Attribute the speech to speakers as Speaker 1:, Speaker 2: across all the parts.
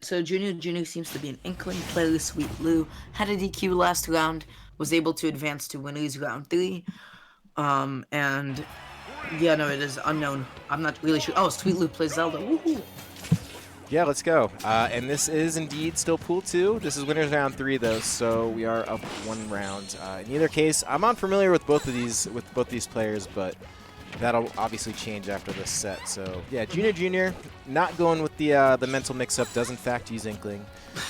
Speaker 1: So Junior seems to be an Inkling player. SweetLew had a DQ last round, was able to advance to winners round 3. And yeah, no, it is unknown. I'm not really sure. Oh, SweetLew plays Zelda. Woohoo!
Speaker 2: Yeah, let's go. And this is indeed still Pool 2. This is winners round 3, though, so we are up 1 round. In either case, I'm unfamiliar with both these players, but that'll obviously change after this set. So yeah, Junior, not going with the mental mix-up. Does in fact use Inkling.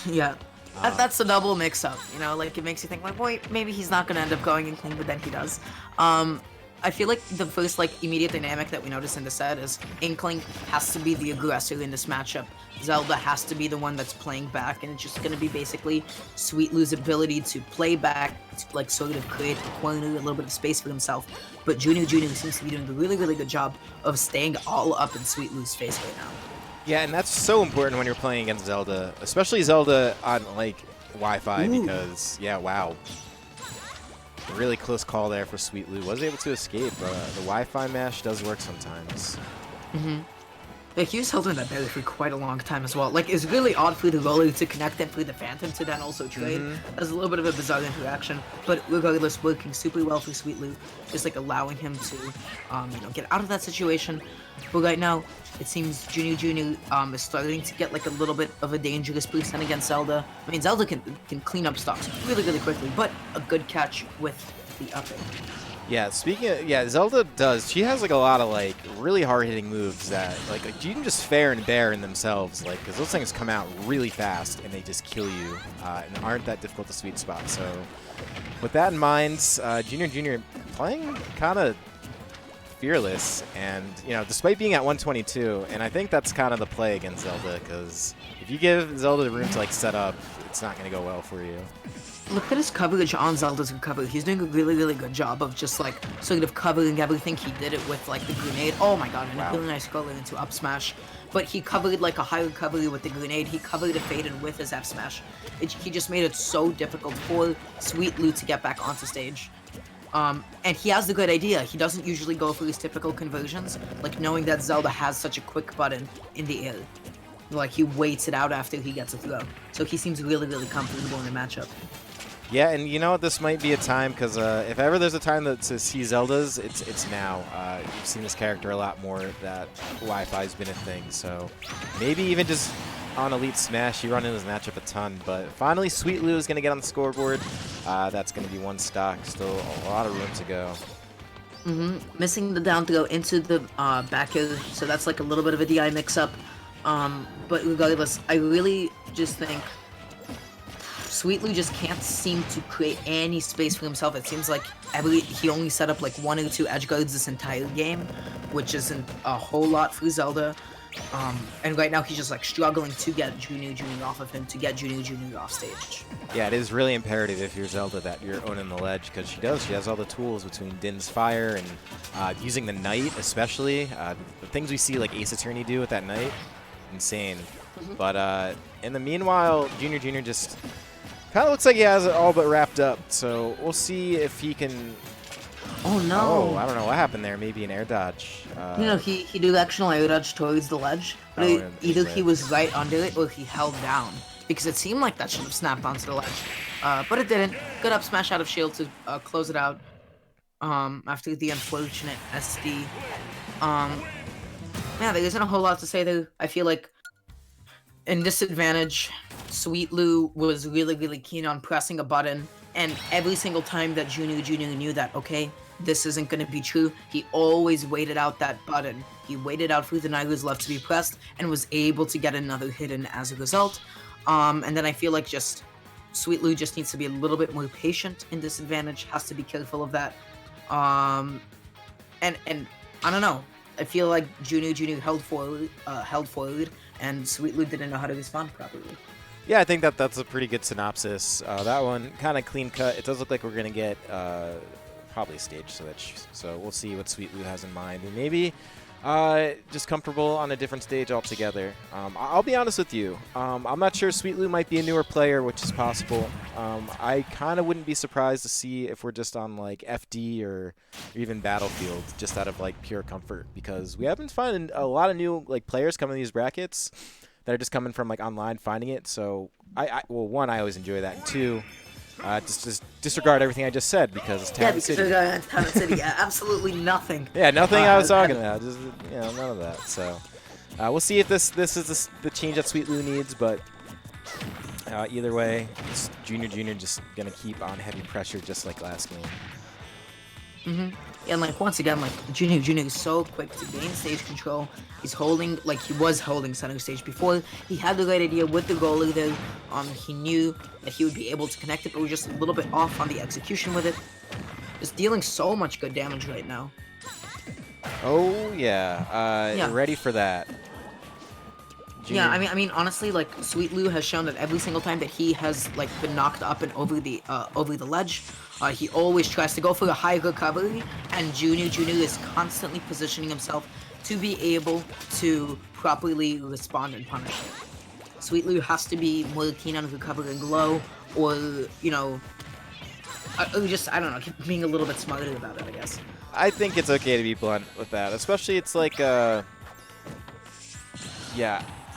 Speaker 1: Yeah. That's a double mix-up, you know, like it makes you think like, wait, maybe he's not gonna end up going Inkling, but then he does. I feel like the first immediate dynamic that we notice in the set is Inkling has to be the aggressor in this matchup. Zelda has to be the one that's playing back, and it's just gonna be basically SweetLew's ability to play back, to sort of create a corner, a little bit of space for himself. But Junior seems to be doing a really, really good job of staying all up in SweetLew's face right now.
Speaker 2: Yeah, and that's so important when you're playing against Zelda, especially Zelda on Wi-Fi, because yeah, wow. A really close call there for SweetLew. Was able to escape, but the Wi-Fi mash does work sometimes.
Speaker 1: Yeah, he was held in that barrier for quite a long time as well. Like, it's really odd for the roller to connect and for the Phantom to then also trade. That's a little bit of a bizarre interaction, but regardless, working super well for SweetLew, just allowing him to, get out of that situation. But right now, it seems Junior is starting to get a little bit of a dangerous percent against Zelda. I mean, Zelda can clean up stocks really, really quickly, but a good catch with the up air.
Speaker 2: Yeah, speaking of, yeah, Zelda does. She has a lot of really hard-hitting moves that you can just fair and bear in themselves, because those things come out really fast and they just kill you and aren't that difficult to sweet spot. So with that in mind, Junior playing kind of fearless, and despite being at 122, and I think that's kind of the play against Zelda, because if you give Zelda the room to set up, it's not going to go well for you.
Speaker 1: Look at his coverage on Zelda's recovery. He's doing a really, really good job of just sort of covering everything. He did it with the grenade. Oh my god, and a really nice scroller into up smash. But he covered a high recovery with the grenade. He covered a faded with his F smash. He just made it so difficult for SweetLew to get back onto stage. And he has the good idea. He doesn't usually go for his typical conversions, knowing that Zelda has such a quick button in the air. He waits it out after he gets a throw. So he seems really, really comfortable in the matchup.
Speaker 2: Yeah, and you know what? This might be a time, because if ever there's a time to see Zeldas, it's now. You've seen this character a lot more. That Wi-Fi's been a thing, so maybe even just on Elite Smash, you run into this matchup a ton. But finally, SweetLew is going to get on the scoreboard. That's going to be 1 stock. Still a lot of room to go.
Speaker 1: Missing the down throw into the back air, so that's a little bit of a DI mix-up. But regardless, I really just think SweetLew just can't seem to create any space for himself. It seems like he only set up 1 or 2 edge guards this entire game, which isn't a whole lot for Zelda. And right now he's just struggling to get Junior off of him, to get Junior off stage.
Speaker 2: Yeah, it is really imperative if you're Zelda that you're owning the ledge, because she does. She has all the tools between Din's Fire and using the Knight, especially. The things we see Ace Attorney do with that Knight, insane. But in the meanwhile, Junior just kind of looks like he has it all but wrapped up. So we'll see if he can...
Speaker 1: Oh no!
Speaker 2: Oh, I don't know what happened there. Maybe an air dodge.
Speaker 1: He did actual air dodge towards the ledge, but either he was right under it or he held down, because it seemed like that should have snapped onto the ledge, but it didn't. Good up smash out of shield to close it out. After the unfortunate SD. Yeah, there isn't a whole lot to say there. I feel like in disadvantage, SweetLew was really, really keen on pressing a button, and every single time that Junior knew that, okay, this isn't going to be true, he always waited out that button. He waited out for the Nairu's left to be pressed, and was able to get another hit in as a result. And then I feel like just SweetLew just needs to be a little bit more patient in disadvantage, has to be careful of that. And I don't know. I feel like Junior held forward, and SweetLew didn't know how to respond properly.
Speaker 2: Yeah, I think that's a pretty good synopsis. That one kind of clean cut. It does look like we're going to get probably a stage switch. So we'll see what SweetLew has in mind. And maybe just comfortable on a different stage altogether. I'll be honest with you. I'm not sure. SweetLew might be a newer player, which is possible. I kind of wouldn't be surprised to see if we're just on FD or even Battlefield, just out of pure comfort, because we have been finding a lot of new players coming in these brackets. that are just coming from like online finding it. So well, one, I always enjoy that, and two, just disregard everything I just said because it's Town and City.
Speaker 1: Town and City, yeah, absolutely nothing.
Speaker 2: Yeah, nothing I was talking about. Just none of that. So we'll see if this is the change that SweetLew needs, but either way, Junior just gonna keep on heavy pressure just like last game.
Speaker 1: And like once again, like Junior is so quick to gain stage control. He's holding, like he was holding center stage before. He had the right idea with the roller though. He knew that he would be able to connect it, but was just a little bit off on the execution with it. Just dealing so much good damage right now.
Speaker 2: Oh yeah, ready for that. Junior.
Speaker 1: Yeah, I mean, honestly, like SweetLew has shown that every single time that he has like been knocked up and over the ledge, he always tries to go for a high recovery, and Junior is constantly positioning himself to be able to properly respond and punish it. SweetLew has to be more keen on recovering low, or you know, just I don't know, being a little bit smarter about it, I guess.
Speaker 2: I think it's okay to be blunt with that, especially it's like yeah.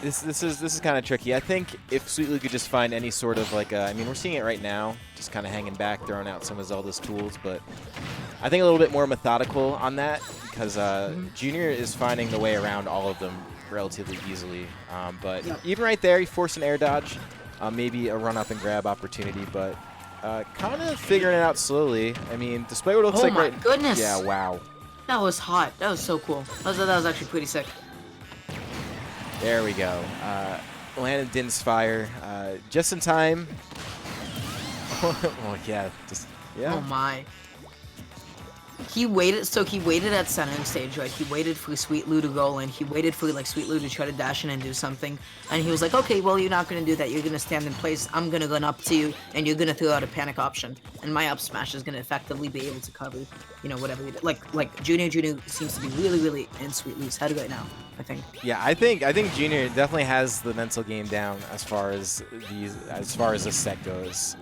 Speaker 2: This is kind of tricky. I think if SweetLew could just find any sort of like, I mean, we're seeing it right now, just kind of hanging back, throwing out some of Zelda's tools, but I think a little bit more methodical on that because Junior is finding the way around all of them relatively easily. But even right there, he forced an air dodge, maybe a run up and grab opportunity, but kind of figuring it out slowly. I mean, despite what it looks like right.
Speaker 1: Oh my goodness!
Speaker 2: Yeah, wow.
Speaker 1: That was hot. That was so cool. That was actually pretty sick.
Speaker 2: There we go. Landed Din's fire just in time. Oh yeah, yeah.
Speaker 1: Oh my. He waited at center stage, right? He waited for SweetLew to roll in. He waited for like SweetLew to try to dash in and do something. And he was like, okay, well, you're not going to do that. You're going to stand in place. I'm going to run up to you, and you're going to throw out a panic option. And my up smash is going to effectively be able to cover, you know, whatever. Like Junior seems to be really in SweetLew's head right now, I think.
Speaker 2: Yeah, I think Junior definitely has the mental game down as far as this set goes.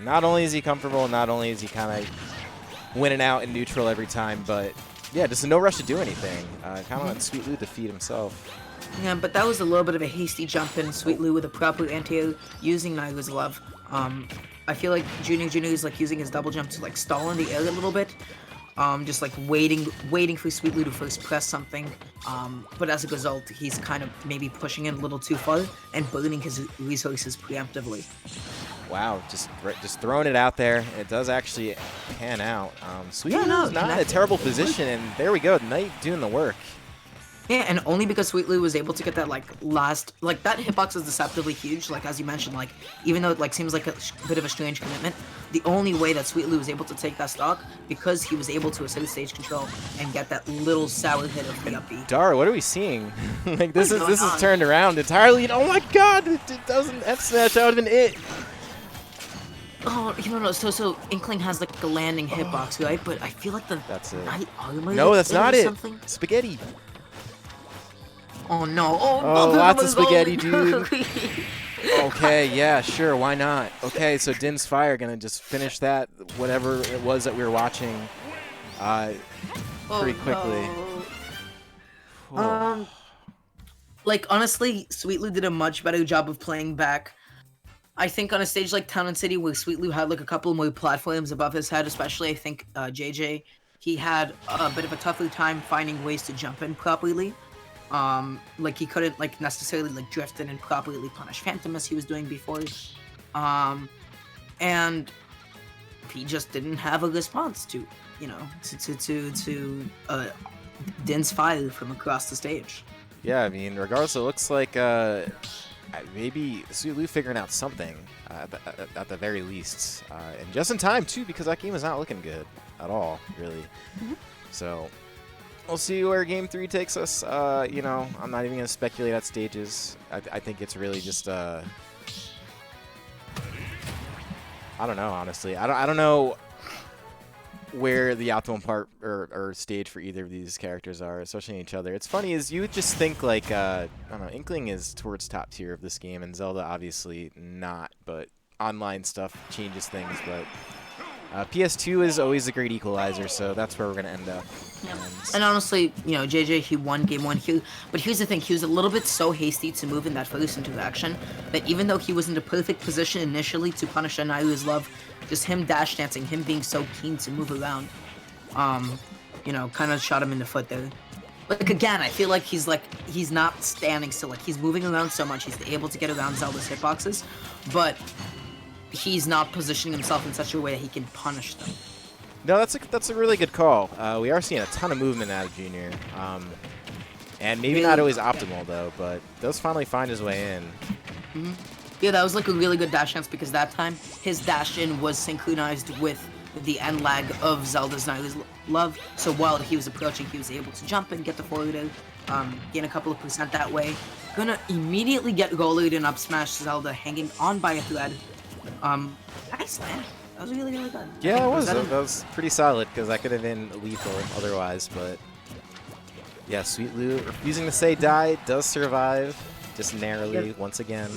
Speaker 2: Not only is he comfortable, not only is he kind of winning out in neutral every time, but yeah, just no rush to do anything. Kind of let SweetLew defeat himself.
Speaker 1: Yeah, but that was a little bit of a hasty jump in. SweetLew with a proper anti-air using Niagara's Love. I feel like Junior is like using his double jump to like stall in the air a little bit. Just like waiting for SweetLew to first press something. But as a result, he's kind of maybe pushing it a little too far and burning his resources preemptively.
Speaker 2: Wow, just throwing it out there. It does actually pan out. SweetLew is not in a terrible position, and there we go. Knight doing the work.
Speaker 1: Yeah, and only because SweetLew was able to get that like last, like that hitbox is deceptively huge. Like as you mentioned, like even though it like seems like a bit of a strange commitment, the only way that SweetLew was able to take that stock because he was able to assert stage control and get that little sour hit of the up B.
Speaker 2: Dara, what are we seeing? Like this is turned around entirely. And oh my God, it doesn't F smash. That would have been it.
Speaker 1: Oh, you know, so Inkling has like the landing hitbox, right? But I feel like
Speaker 2: that's it.
Speaker 1: Knight armor.
Speaker 2: No, that's not it.
Speaker 1: Something?
Speaker 2: Spaghetti.
Speaker 1: Oh no!
Speaker 2: Oh, lots of spaghetti, dude. Okay, yeah, sure, why not? Okay, so Din's fire gonna just finish that, whatever it was that we were watching, pretty quickly.
Speaker 1: No. Like honestly, SweetLew did a much better job of playing back. I think on a stage like Town and City, where SweetLew had like a couple more platforms above his head, especially I think JJ, he had a bit of a tougher time finding ways to jump in properly. Like he couldn't like necessarily like drift in and properly punish Phantom as he was doing before. And he just didn't have a response to, you know, to Din's fire from across the stage.
Speaker 2: Yeah, I mean, regardless, it looks like maybe SweetLew figuring out something at the very least, and just in time too, because that game was not looking good at all, really. So we'll see where Game 3 takes us. You know, I'm not even going to speculate at stages. I think it's really just I don't know, honestly. I don't know where the optimum part or stage for either of these characters are, especially in each other. It's funny is you would just think like I don't know, Inkling is towards top tier of this game, and Zelda obviously not, but online stuff changes things. But PS2 is always a great equalizer, so that's where we're going to end up.
Speaker 1: Yeah. And honestly, you know, JJ, he won game 1 here, but here's the thing, he was a little bit so hasty to move in that first interaction that even though he was in the perfect position initially to punish Anailu's love, just him dash dancing, him being so keen to move around, you know, kind of shot him in the foot there. Like, again, I feel like he's not standing still, like, he's moving around so much, he's able to get around Zelda's hitboxes, but he's not positioning himself in such a way that he can punish them.
Speaker 2: No, that's a really good call. We are seeing a ton of movement out of Junior, and maybe not always optimal though, but does finally find his way in.
Speaker 1: Yeah, that was like a really good dash dance because that time his dash in was synchronized with the end lag of Zelda's Nailu's Love. So while he was approaching, he was able to jump and get the forward air, gain a couple of percent that way. Gonna immediately get goaled and up smash Zelda hanging on by a thread. Nice, man. That was really, really good.
Speaker 2: Yeah, it was. That was pretty solid because that could have been lethal otherwise. But yeah, SweetLew refusing to say die does survive, just narrowly once again.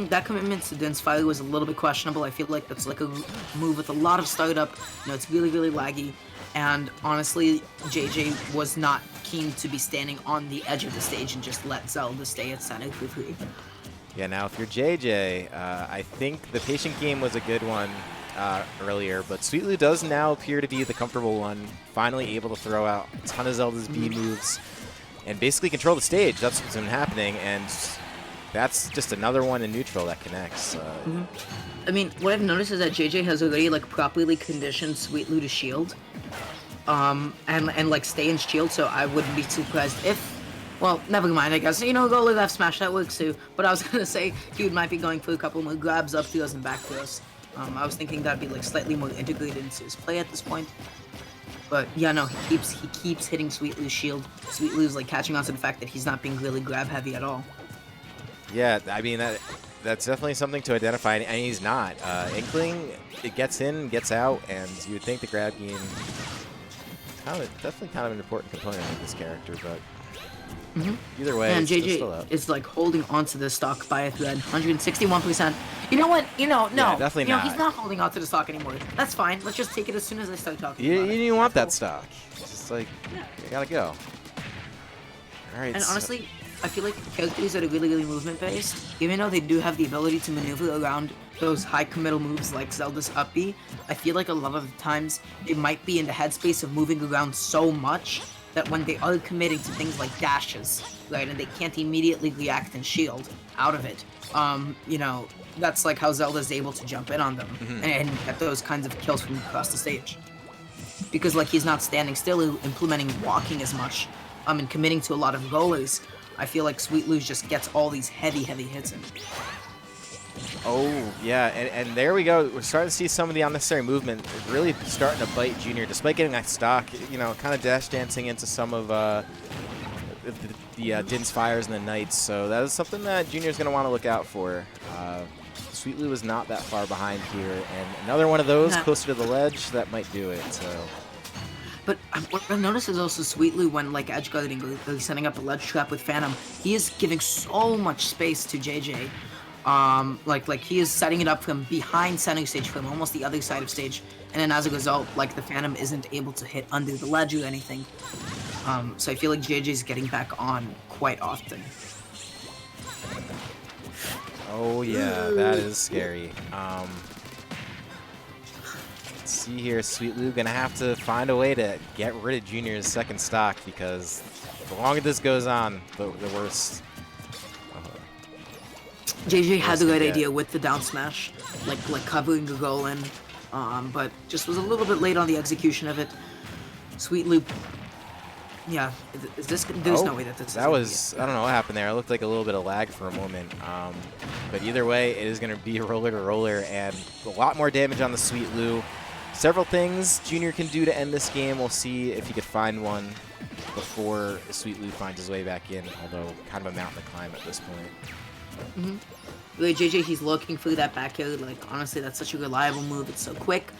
Speaker 1: That commitment to Din's fire was a little bit questionable. I feel like that's like a move with a lot of startup. You know, it's really, really laggy. And honestly, JJ was not keen to be standing on the edge of the stage and just let Zelda stay at center for free.
Speaker 2: Yeah, now if you're JJ, I think the patient game was a good one earlier, but SweetLew does now appear to be the comfortable one, finally able to throw out a ton of Zelda's B moves and basically control the stage. That's what's been happening, and that's just another one in neutral that connects.
Speaker 1: I mean, what I've noticed is that JJ has already like properly conditioned SweetLew to shield, and like stay in shield, so I wouldn't be surprised if. Well, never mind, I guess. You know, go left smash, that works too. But I was going to say, dude might be going for a couple more grabs, up throws, and back throws. I was thinking that'd be like slightly more integrated into his play at this point. But yeah, no, he keeps hitting SweetLew's shield. SweetLew's like catching on to the fact that he's not being really grab heavy at all.
Speaker 2: Yeah, I mean, that's definitely something to identify, and he's not. Inkling, it gets in, gets out, and you would think the grab game is definitely kind of an important component of this character, but either way,
Speaker 1: and
Speaker 2: it's
Speaker 1: JJ
Speaker 2: still up.
Speaker 1: is like holding onto the stock by a thread, 161%. You know what? You know, no,
Speaker 2: Yeah, definitely
Speaker 1: you know,
Speaker 2: not.
Speaker 1: he's not holding onto the stock anymore. That's fine. Let's just take it as soon as I start talking.
Speaker 2: You
Speaker 1: about it.
Speaker 2: didn't want that stock. It's just like, you gotta go. All right.
Speaker 1: And honestly, I feel like characters that are really, really movement-based, even though they do have the ability to maneuver around those high committal moves like Zelda's up B, I feel like a lot of the times they might be in the headspace of moving around so much that when they are committing to things like dashes, right, and they can't immediately react and shield out of it, you know, that's like how Zelda's able to jump in on them and get those kinds of kills from across the stage. Because like he's not standing still, implementing walking as much, and committing to a lot of rollers, I feel like SweetLew just gets all these heavy, heavy hits in.
Speaker 2: Oh, yeah, and there we go. We're starting to see some of the unnecessary movement really starting to bite Junior, despite getting that stock, you know, kind of dash dancing into some of the Din's Fires and the Knights. So that is something that Junior's going to want to look out for. SweetLew is not that far behind here, and another one of those closer to the ledge, that might do it, so...
Speaker 1: But what I've noticed is also SweetLew, when like edge guarding or setting up a ledge trap with Phantom, he is giving so much space to JJ. Like he is setting it up from behind center stage, from almost the other side of stage, and then as a result, like the Phantom isn't able to hit under the ledge or anything. So I feel like JJ's getting back on quite often.
Speaker 2: Oh yeah, that is scary. Let's see here, SweetLew gonna have to find a way to get rid of Junior's second stock, because the longer this goes on, the worse.
Speaker 1: JJ had the right idea with the down smash, like covering the goal in, but just was a little bit late on the execution of it. SweetLew, yeah, is this? There's no way that this.
Speaker 2: That was, I don't know what happened there. It looked like a little bit of lag for a moment, but either way, it is going to be roller to roller, and a lot more damage on the SweetLew. Several things Junior can do to end this game. We'll see if he could find one before SweetLew finds his way back in, although kind of a mountain to climb at this point.
Speaker 1: Like JJ, he's looking for that back air. Like, honestly, that's such a reliable move. It's so quick,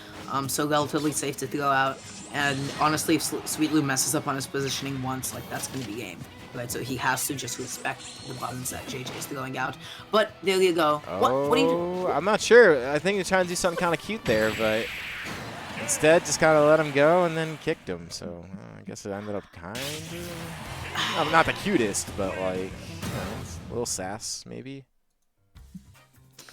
Speaker 1: so relatively safe to throw out. And honestly, if SweetLew messes up on his positioning once, like, that's going to be game. Right, so he has to just respect the buttons that JJ is throwing out. But there you go.
Speaker 2: Oh,
Speaker 1: what do you do?
Speaker 2: I'm not sure. I think you're trying to do something kind of cute there, but Instead, just kind of let him go and then kicked him. So I guess it ended up kind of not the cutest, but like a little sass maybe.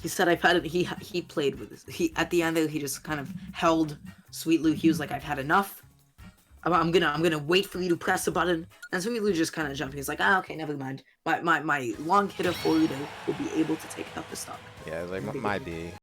Speaker 1: He said I've had it. He played with this. He at the end though, he just kind of held SweetLew. He was like, I've had enough. I'm gonna wait for you to press a button. And SweetLew just kind of jumped. He's like, okay, never mind. My long hitter forward will be able to take out the stock.
Speaker 2: Yeah, like might be.